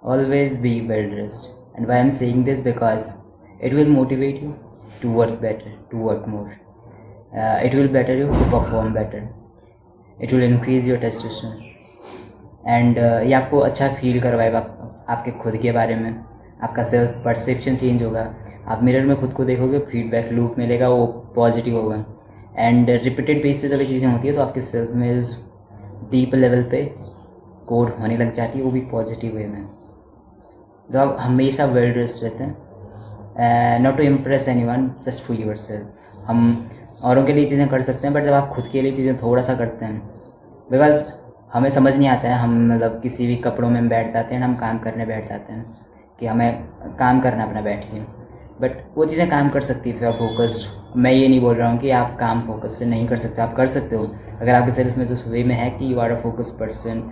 always be well dressed. And why I'm saying this, because it will motivate you to work better, to work more. It will better you to perform better. It will increase your testosterone. And ये आपको अच्छा feel करवाएगा आपके खुद के बारे में. आपका सेल्फ परसेप्शन चेंज होगा. आप मिरर में खुद को देखोगे, फीडबैक लूप मिलेगा, वो पॉजिटिव होगा. एंड रिपीटेड बेस पे जब ये चीज़ें होती है तो आपके सेल्फ में डीप लेवल पे कोड होने लग जाती है, वो भी पॉजिटिव वे में. जब आप हमेशा वेल ड्रेस्ड रहते हैं, not to impress anyone, just for yourself. हम औरों के लिए चीज़ें कर सकते हैं, बट जब आप खुद के लिए चीज़ें थोड़ा सा करते हैं, बिकॉज हमें समझ नहीं आता है, हम मतलब किसी भी कपड़ों में बैठ जाते हैं, हम काम करने बैठ जाते हैं कि हमें काम करना अपना बैठ के. बट वो चीज़ें काम कर सकती है फिर आप फोकस्ड. मैं ये नहीं बोल रहा हूँ कि आप काम फोकस से नहीं कर सकते, आप कर सकते हो. अगर आपके सेल्फ में जो वे में है कि you are a focused person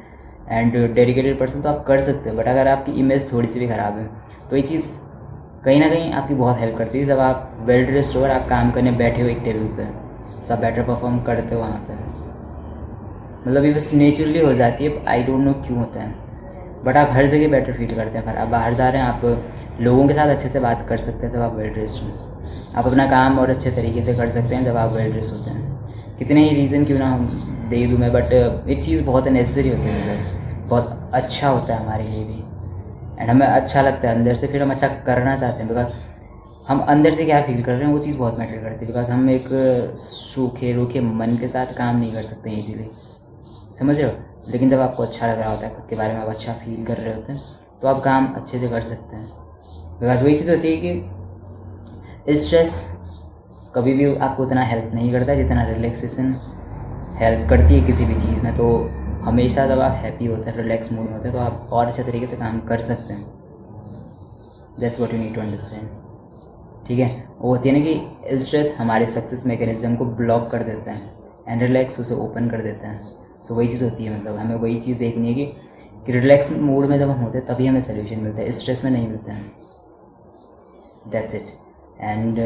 and dedicated person, तो आप कर सकते हो. बट अगर आपकी इमेज थोड़ी सी भी ख़राब है तो ये चीज़ कहीं ना कहीं आपकी बहुत हेल्प करती है. जब आप वेल ड्रेस्ड हो और आप काम करने बैठे हो एक टेबल पे, तो आप बेटर परफॉर्म करते हो वहाँ पे. मतलब ये बस नेचुरली हो जाती है. आई डोंट नो क्यों होता है, बट आप हर जगह बेटर फील करते हैं. पर आप बाहर जा रहे हैं, आप लोगों के साथ अच्छे से बात कर सकते हैं जब आप वेल ड्रेस्ड हो. आप अपना काम और अच्छे तरीके से कर सकते हैं जब आप वेल ड्रेस्ड होते हैं. कितने ही रीज़न क्यों ना दे दूँ मैं, बट एक चीज़ बहुत नेसेसरी होती है, मतलब बहुत अच्छा होता है हमारे लिए भी. एंड हमें अच्छा लगता है अंदर से, फिर हम अच्छा करना चाहते हैं. बिकॉज हम अंदर से क्या फील कर रहे हैं वो चीज़ बहुत मैटर करती है. बिकॉज हम एक सूखे रूखे मन के साथ काम नहीं कर सकते ईजीली, समझ रहे हो. लेकिन जब आपको अच्छा लग रहा होता है, खुद के बारे में आप अच्छा फील कर रहे होते हैं, तो आप काम अच्छे से कर सकते हैं. बिकॉज वही चीज़ होती है कि स्ट्रेस कभी भी आपको उतना हेल्प नहीं करता है जितना रिलैक्सेशन हेल्प करती है किसी भी चीज़ में. तो हमेशा जब आप हैप्पी होते हैं, रिलैक्स मूड में होते हैं, तो आप और अच्छे तरीके से काम कर सकते हैं. That's what you need to understand. ठीक है. वो होती है ना कि स्ट्रेस हमारे सक्सेस मैकेनिज्म को ब्लॉक कर देता है एंड रिलैक्स उसे ओपन कर देता है. सो वही चीज़ होती है. मतलब हमें वही चीज़ देखनी है कि रिलैक्स मूड में जब हम होते हैं तभी हमें सोल्यूशन मिलता है, स्ट्रेस में नहीं मिलता है. That's it. एंड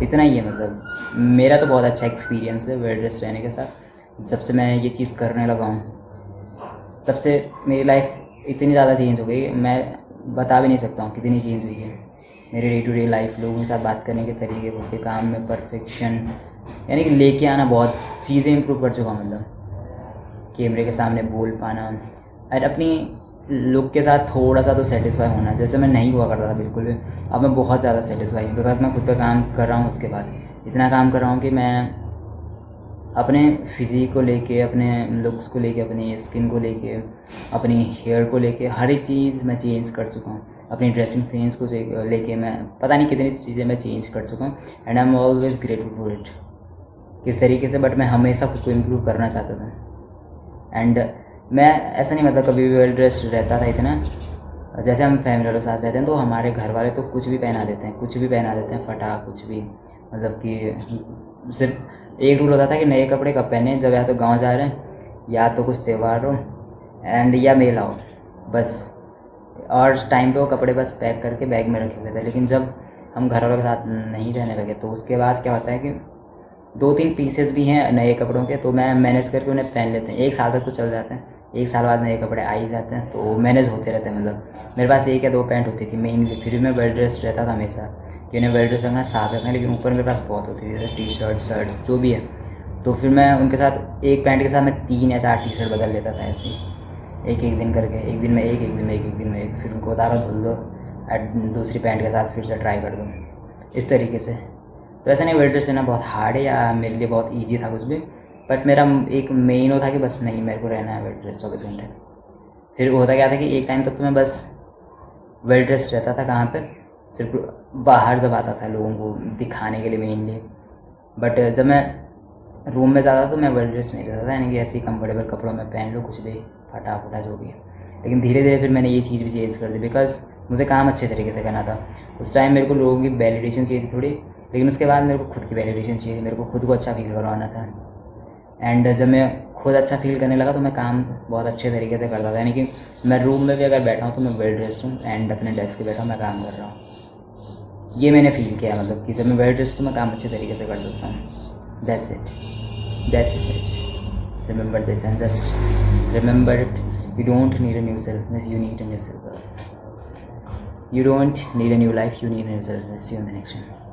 इतना ही है. मतलब मेरा तो बहुत अच्छा एक्सपीरियंस है वेल ड्रेस्ड रहने के साथ. जब से मैं ये चीज़ करने लगा हूँ तब से मेरी लाइफ इतनी ज़्यादा चेंज हो गई, मैं बता भी नहीं सकता हूँ कितनी चेंज हुई है. मेरे डे टू डे लाइफ, लोगों के साथ बात करने के तरीके, खुद के काम में परफेक्शन, यानी कि लेके आना, बहुत चीज़ें इंप्रूव कर चुका हूँ. मतलब कैमरे के सामने बोल पाना और अपनी लुक के साथ थोड़ा सा तो सेटिस्फाई होना, जैसे मैं नहीं हुआ करता था बिल्कुल भी. अब मैं बहुत ज़्यादा सेटिस्फाई हूँ, बिकॉज मैं खुद पे काम कर रहा हूँ. उसके बाद इतना काम कर रहा हूँ कि मैं अपने फिज़िक को लेके, अपने लुक्स को लेके, अपनी स्किन को लेके, अपनी हेयर को लेके, हर एक चीज़ मैं चेंज कर चुका हूँ. अपनी ड्रेसिंग सेंस को लेके मैं पता नहीं कितनी चीज़ें मैं चेंज कर चुका हूँ. And I am always grateful for it. किस तरीके से, बट मैं हमेशा खुद को इम्प्रूव करना चाहता था. एंड मैं ऐसा नहीं, मतलब कभी भी वेल ड्रेस्ड रहता था इतना. जैसे हम फैमिली वालों के साथ रहते हैं तो हमारे घर वाले तो कुछ भी पहना देते हैं, कुछ भी पहना देते हैं, फटा कुछ भी. मतलब कि सिर्फ एक रूल होता था कि नए कपड़े कब पहने, जब या तो गांव जा रहे हैं, या तो कुछ त्यौहार हो, एंड या मेला हो, बस. और टाइम पे वो कपड़े बस पैक करके बैग में रखे हुए थे. लेकिन जब हम घर वालों के साथ नहीं रहने लगे तो उसके बाद क्या होता है कि 2-3 पीसेस भी हैं नए कपड़ों के, तो मैं मैनेज करके उन्हें पहन लेते हैं. 1 साल तक तो चल जाते हैं, 1 साल बाद नए कपड़े आ ही जाते हैं, तो मैनेज होते रहते हैं. मतलब मेरे पास 1 या 2 पैंट होती थी मेनली. फिर भी मैं वेल ड्रेस्ड रहता था हमेशा कि उन्हें वेल ड्रेस रखना, साफ रखना. लेकिन ऊपर मेरे पास बहुत होती थी, जैसे टी शर्ट, शर्ट्स जो भी है. तो फिर मैं उनके साथ एक पैंट के साथ मैं 3 या 4 टी शर्ट बदल लेता था ऐसे ही, एक दिन करके. एक दिन में एक दिन में एक दिन में एक, फिर उनको उतारो, धुल दो, दूसरी पैंट के साथ फिर से ट्राई कर दो, इस तरीके से. तो ऐसा नहीं वेल ड्रेस रहना बहुत हार्ड है या मेरे लिए बहुत ईजी था कुछ भी, बट मेरा एक मेन वो था कि बस नहीं, मेरे को रहना है वेल ड्रेस 24 घंटे. फिर होता क्या था कि एक टाइम तक तो मैं बस वेल ड्रेस रहता था. कहाँ पे, सिर्फ बाहर जब आता था लोगों को दिखाने के लिए मेनली. बट जब मैं रूम में जाता तो मैं वेल ड्रेस नहीं रहता था, यानी कि ऐसे ही कंफर्टेबल कपड़ों में पहन लो कुछ भी, फटा फटा जो भी है. लेकिन धीरे धीरे फिर मैंने ये चीज़ भी चेंज कर दी, बिकॉज मुझे काम अच्छे तरीके से करना था. उस टाइम मेरे को लोगों की वैलिडेशन चाहिए थी थोड़ी, लेकिन उसके बाद मेरे को खुद की वैलिडेशन चाहिए थी. मेरे को खुद को अच्छा फील करवाना था. एंड जब मैं खुद अच्छा फील करने लगा तो मैं काम बहुत अच्छे तरीके से करता था. यानी कि मैं रूम में भी अगर बैठा हूँ तो मैं वेल ड्रेस्ड हूँ, एंड अपने डेस्क पे बैठा हूँ, मैं काम कर रहा हूँ. ये मैंने फील किया, मतलब कि जब मैं वेल ड्रेस्ड तो मैं काम अच्छे तरीके से कर सकता हूँ. That's it. Remember this and just remember it. You don't need a new selfness, you need a new self. You don't need a new life, you need a new selfness. See you in the next one.